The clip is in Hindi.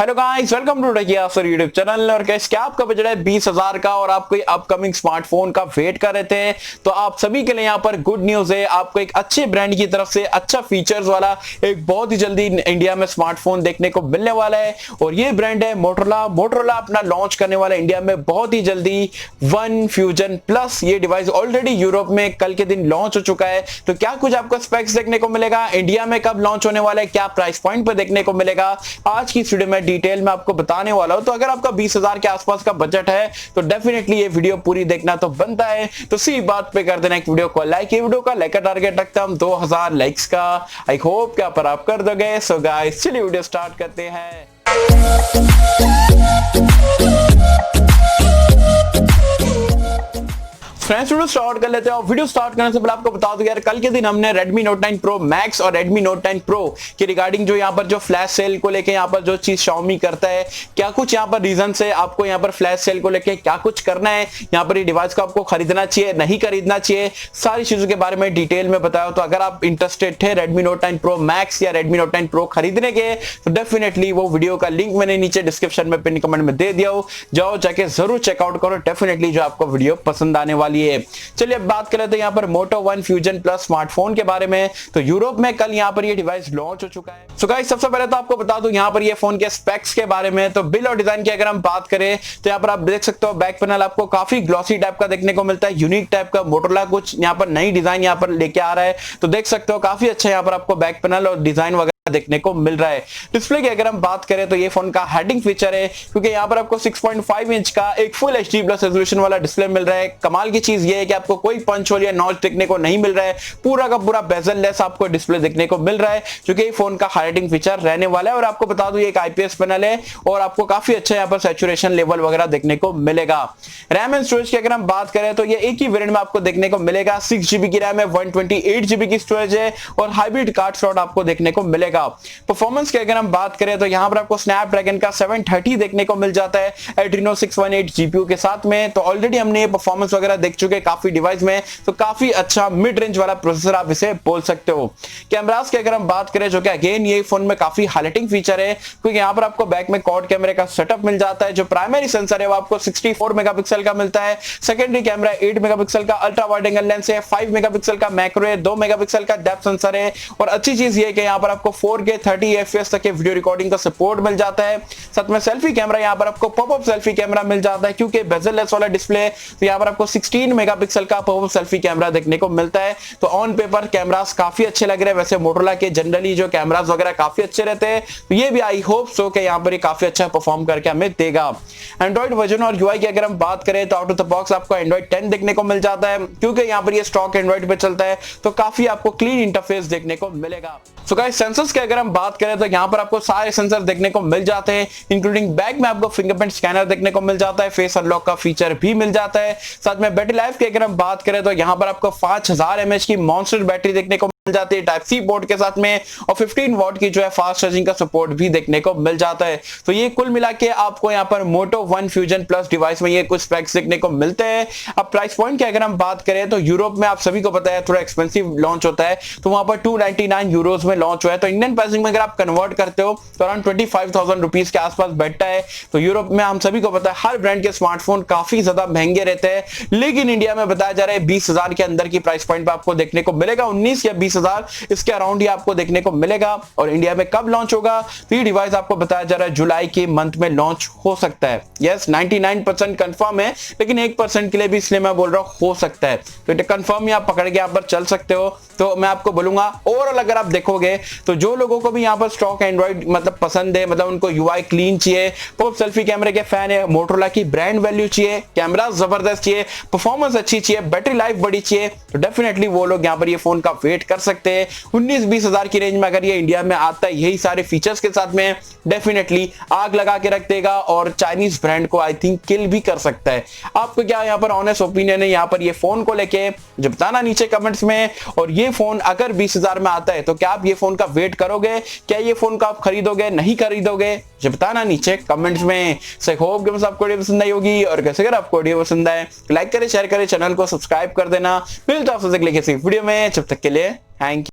हेलो गाइस, वेलकम टू दिया सर यूट्यूब चैनल। और कैसे क्या आपका बजट है 20,000 का और आप कोई अपकमिंग स्मार्टफोन का वेट कर रहे थे तो आप सभी के लिए यहाँ पर गुड न्यूज है। आपको एक अच्छे ब्रांड की तरफ से अच्छा फीचर्स वाला एक बहुत ही जल्दी इंडिया में स्मार्टफोन देखने को मिलने वाला है और ये ब्रांड है मोटोरोला। मोटोरोला अपना लॉन्च करने वाला है इंडिया में बहुत ही जल्दी वन फ्यूजन प्लस। ये डिवाइस ऑलरेडी यूरोप में कल के दिन लॉन्च हो चुका है। तो क्या कुछ आपको स्पेक्स देखने को मिलेगा, इंडिया में कब लॉन्च होने वाला है, क्या प्राइस पॉइंट पर देखने को मिलेगा, आज की वीडियो में डिटेल में आपको बताने वाला हूं। तो अगर आपका 20,000 के आसपास का बजट है तो डेफिनेटली ये वीडियो पूरी देखना तो बनता है। तो सी बात पे कर देना एक वीडियो को लाइक। ये वीडियो का लाइक का टारगेट रखता हूं 2000 लाइक्स का। आई होप क्या पर आप कर दोगे। सो गाइस चलिए वीडियो स्टार्ट करते हैं। फ्रेंड्स वीडियो स्टार्ट कर लेते हैं और वीडियो स्टार्ट करने से पहले आपको बता दूं यार, कल के दिन हमने Redmi Note 9 Pro Max और Redmi Note 9 Pro के रिगार्डिंग जो यहाँ पर जो फ्लैश सेल को लेके यहाँ पर जो चीज Xiaomi करता है, क्या कुछ यहाँ पर रीजन से आपको यहाँ पर फ्लैश सेल को लेके क्या कुछ करना है, यहाँ पर ये डिवाइस को आपको खरीदना चाहिए नहीं खरीदना चाहिए, सारी चीजों के बारे में डिटेल में बताया। तो अगर आप इंटरेस्टेड थे Redmi Note 9 Pro Max या Redmi Note 9 Pro खरीदने के तो डेफिनेटली वो वीडियो का लिंक मैंने नीचे डिस्क्रिप्शन में पिन कमेंट में दे दिया हो, जाओ जाके जरूर चेकआउट करो। डेफिनेटली जो आपको वीडियो पसंद आने वाली है। चलिए अब बात करें तो यहाँ पर मोटो वन फ्यूजन प्लस स्मार्टफोन के बारे में। तो यूरोप में कल यहाँ पर ये डिवाइस लॉन्च हो चुका है। सो गाइस सबसे पहले तो आपको बता दूं यहाँ पर ये फोन के स्पेक्स के बारे में। तो बिल और डिजाइन की अगर हम बात करें तो यहाँ पर आप देख सकते हो बैक पैनल आपको काफी ग्लॉसी टाइप का देखने को मिलता है, यूनिक टाइप का। मोटोरोला कुछ यहाँ पर नई डिजाइन यहाँ पर लेके आ रहा है तो देख सकते हो काफी अच्छा यहाँ पर आपको बैक पैनल और डिजाइन वगैरह देखने को मिल रहा है। डिस्प्ले की अगर हम बात करें तो ये फोन का हेडिंग फीचर है क्योंकि यहाँ पर आपको 6.5 इंच का एक फुल HD प्लस रेजोल्यूशन वाला डिस्प्ले मिल रहा है। कमाल की चीज ये है कि आपको कोई पंच होल या नॉच देखने को नहीं मिल रहा है, पूरा का पूरा बेजल लेस आपको डिस्प्ले देखने को मिल रहा है जो कि फोन का हाइलाइटिंग फीचर रहने वाला है। और आपको बता दूं ये एक IPS पैनल है और आपको काफी अच्छा यहाँ पर सैचुरेशन लेवल वगैरह देखने को मिलेगा। रैम एंड स्टोरेज की अगर हम बात करें तो ये एक ही वेरिएंट में आपको देखने को मिलेगा। 6GB की रैम है, 128GB की स्टोरेज है और हाइब्रिड कार्ड स्लॉट आपको देखने को मिलेगा। परफॉर्मेंस की अगर हम बात करें तो यहां पर आपको स्नैपड्रैगन का 730 देखने को मिल जाता है Adreno 618 जीपीयू के साथ में। तो ऑलरेडी हमने ये परफॉर्मेंस वगैरह देख चुके हैं काफी डिवाइस में, तो काफी अच्छा मिड रेंज वाला प्रोसेसर आप इसे बोल सकते हो। कैमरास की अगर हम बात करें जो कि अगेन ये फोन में काफी हाइलाइटिंग फीचर है क्योंकि यहां पर आपको बैक में क्वाड कैमरे का सेटअप मिल जाता है। जो प्राइमरी सेंसर है वो आपको 64 मेगापिक्सल का मिलता है। सेकेंडरी कैमरा 8 मेगापिक्सल का अल्ट्रा वाइड एंगल लेंस है, 5 मेगापिक्सल का मैक्रो है, 2 मेगापिक्सल का डेप्थ सेंसर है। और अच्छी चीज ये है कि यहां पर आपको 4K 30 FPS तक के वीडियो रिकॉर्डिंग का सपोर्ट मिल जाता है। साथ में सेल्फी कैमरा यहां पर आपको पॉपअप सेल्फी कैमरा मिल जाता है क्योंकि बेजल लेस वाला डिस्प्ले, तो यहां पर आपको 16 मेगापिक्सल का पॉपअप सेल्फी कैमरा देखने को मिलता है। तो ऑन पेपर कैमरास काफी अच्छे लग रहे हैं। वैसे मोटोरोला के जनरली जो कैमरास वगैरह काफी अच्छे रहते हैं तो ये भी आई होप सो कि यहां पर ये काफी अच्छा परफॉर्म करके हमें देगा। एंड्रॉइड वर्जन और यूआई की अगर हम बात करें तो आउट ऑफ द बॉक्स आपको एंड्रॉइड 10 देखने को मिल जाता है क्योंकि यहां पर ये स्टॉक एंड्रॉइड पे चलता है तो काफी आपको क्लीन इंटरफेस देखने को मिलेगा। सो गाइस सेंसर्स की अगर हम बात करें तो यहां पर आपको सारे सेंसर देखने को मिल जाते हैं इंक्लूडिंग बैक में आपको फिंगरप्रिंट स्कैनर देखने को मिल जाता है, फेस अनलॉक का फीचर भी मिल जाता है। साथ में बैटरी लाइफ की अगर हम बात करें तो यहां पर आपको 5000 mAh की मॉन्स्टर बैटरी देखने को मिल जाती है टाइप सी पोर्ट के साथ में और 15 वॉट की जो है फास्ट चार्जिंग का सपोर्ट भी देखने को मिल जाता है। तो ये कुल मिला के आपको यहाँ पर मोटो वन फ्यूजन प्लस डिवाइस में ये कुछ स्पेक्स देखने को मिलते हैं। अब प्राइस पॉइंट की अगर हम बात करें तो यूरोप में आप सभी को पता है थोड़ा एक्सपेंसिव लॉन्च होता है तो वहां पर 299 यूरोज में लॉन्च हुआ है। तो इंडियन प्राइसिंग में अगर आप कन्वर्ट करते हो तो अराउंड 25,000 रुपीज के आसपास बैठता है। तो यूरोप में हम सभी को पता है हर ब्रांड के स्मार्टफोन काफी ज्यादा महंगे रहते हैं, लेकिन इंडिया में बताया जा रहा है 20,000 के अंदर की प्राइस पॉइंट पर आपको देखने को मिलेगा। 19 या 20,000 इसके अराउंड ही आपको देखने को मिलेगा। और इंडिया में कब लॉन्च होगा तो ये डिवाइस आपको बताया जा रहा है जुलाई के मंथ में लॉन्च हो सकता है। यस 99% कंफर्म है लेकिन 1% के लिए भी इसलिए मैं बोल रहा हूं हो सकता है। तो ये कंफर्म ही आप पकड़ के यहां पर चल सकते हो। तो मैं आपको बोलूंगा ओवरऑल अगर आप देखोगे तो जो लोगों को भी यहां पर स्टॉक एंड्रॉइड मतलब पसंद है, मतलब उनको यूआई क्लीन चाहिए, पॉप सेल्फी कैमरे के फैन है, मोटोरोला की ब्रांड वैल्यू चाहिए, कैमरा जबरदस्त चाहिए, परफॉर्मेंस अच्छी चाहिए, बैटरी लाइफ बड़ी चाहिए, तो डेफिनेटली वो लोग यहां पर ये फोन का वेट कर सकते हैं। 19-20 हजार की रेंज में अगर ये इंडिया में आता है यही सारे फीचर्स के साथ में डेफिनेटली आग लगा के रख देगा और चाइनीज ब्रांड को आई थिंक किल भी कर सकता है। आपको क्या यहाँ पर ऑनेस्ट ओपिनियन है यहाँ पर ये फोन को लेके जो बताना नीचे कमेंट्स में। और ये फोन अगर 20,000 में आता है तो क्या आप ये फोन का वेट करोगे, क्या ये फोन का आप खरीदोगे नहीं खरीदोगे, जो बताना नीचे कमेंट्स में। सो होप कि आपको वीडियो पसंद आई होगी और कैसे अगर आपको वीडियो पसंद आए लाइक करें, शेयर करें, चैनल को सब्सक्राइब कर देना। मिलता है आपसे अगले किसी वीडियो में, जब तक के लिए थैंक यू।